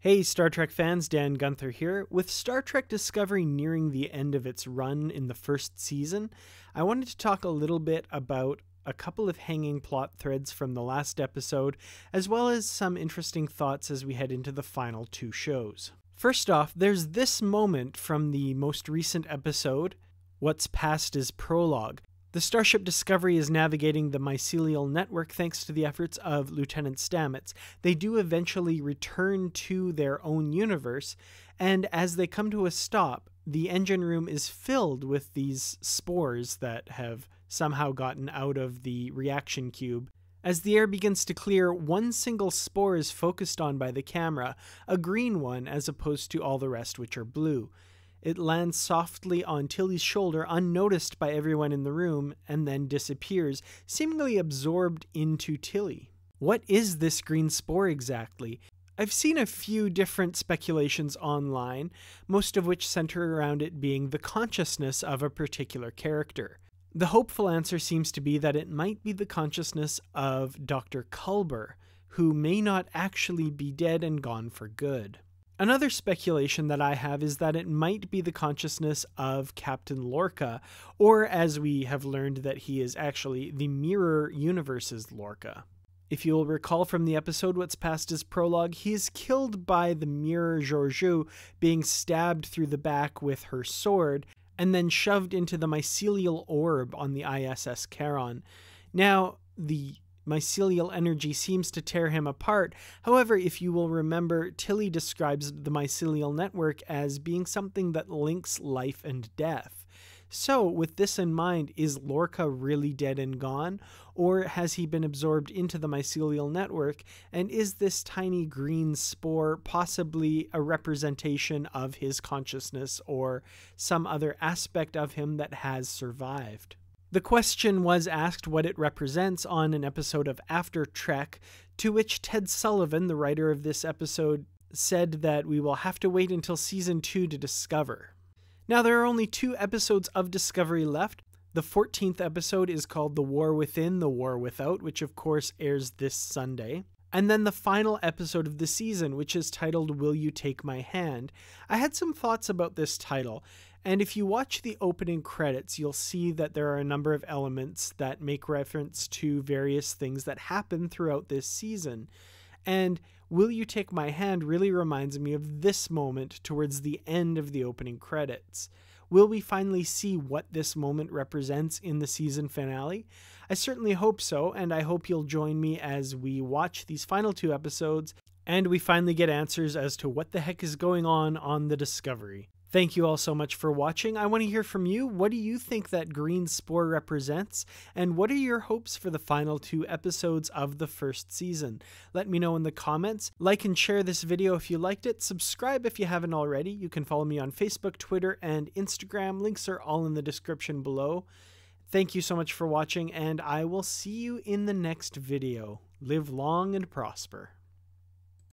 Hey Star Trek fans, Dan Gunther here. With Star Trek Discovery nearing the end of its run in the first season, I wanted to talk a little bit about a couple of hanging plot threads from the last episode, as well as some interesting thoughts as we head into the final two shows. First off, there's this moment from the most recent episode, What's Past is Prologue. The Starship Discovery is navigating the mycelial network thanks to the efforts of Lieutenant Stamets. They do eventually return to their own universe, and as they come to a stop, the engine room is filled with these spores that have somehow gotten out of the reaction cube. As the air begins to clear, one single spore is focused on by the camera, a green one as opposed to all the rest which are blue. It lands softly on Tilly's shoulder, unnoticed by everyone in the room, and then disappears, seemingly absorbed into Tilly. What is this green spore exactly? I've seen a few different speculations online, most of which center around it being the consciousness of a particular character. The hopeful answer seems to be that it might be the consciousness of Dr. Culber, who may not actually be dead and gone for good. Another speculation that I have is that it might be the consciousness of Captain Lorca, or as we have learned that he is actually the Mirror Universe's Lorca. If you'll recall from the episode What's Past is Prologue, he is killed by the Mirror Georgiou being stabbed through the back with her sword, and then shoved into the mycelial orb on the ISS Charon. Now, the mycelial energy seems to tear him apart. However, if you will remember, Tilly describes the mycelial network as being something that links life and death. So, with this in mind, is Lorca really dead and gone? Or has he been absorbed into the mycelial network? And is this tiny green spore possibly a representation of his consciousness or some other aspect of him that has survived? The question was asked what it represents on an episode of After Trek, to which Ted Sullivan, the writer of this episode, said that we will have to wait until season 2 to discover. Now, there are only 2 episodes of Discovery left. The 14th episode is called The War Within, The War Without, which of course airs this Sunday. And then the final episode of the season, which is titled Will You Take My Hand? I had some thoughts about this title, and if you watch the opening credits, you'll see that there are a number of elements that make reference to various things that happen throughout this season. And Will You Take My Hand really reminds me of this moment towards the end of the opening credits. Will we finally see what this moment represents in the season finale? I certainly hope so, and I hope you'll join me as we watch these final 2 episodes, and we finally get answers as to what the heck is going on the Discovery. Thank you all so much for watching. I want to hear from you. What do you think that green spore represents? And what are your hopes for the final 2 episodes of the first season? Let me know in the comments. Like and share this video if you liked it. Subscribe if you haven't already. You can follow me on Facebook, Twitter, and Instagram. Links are all in the description below. Thank you so much for watching, and I will see you in the next video. Live long and prosper.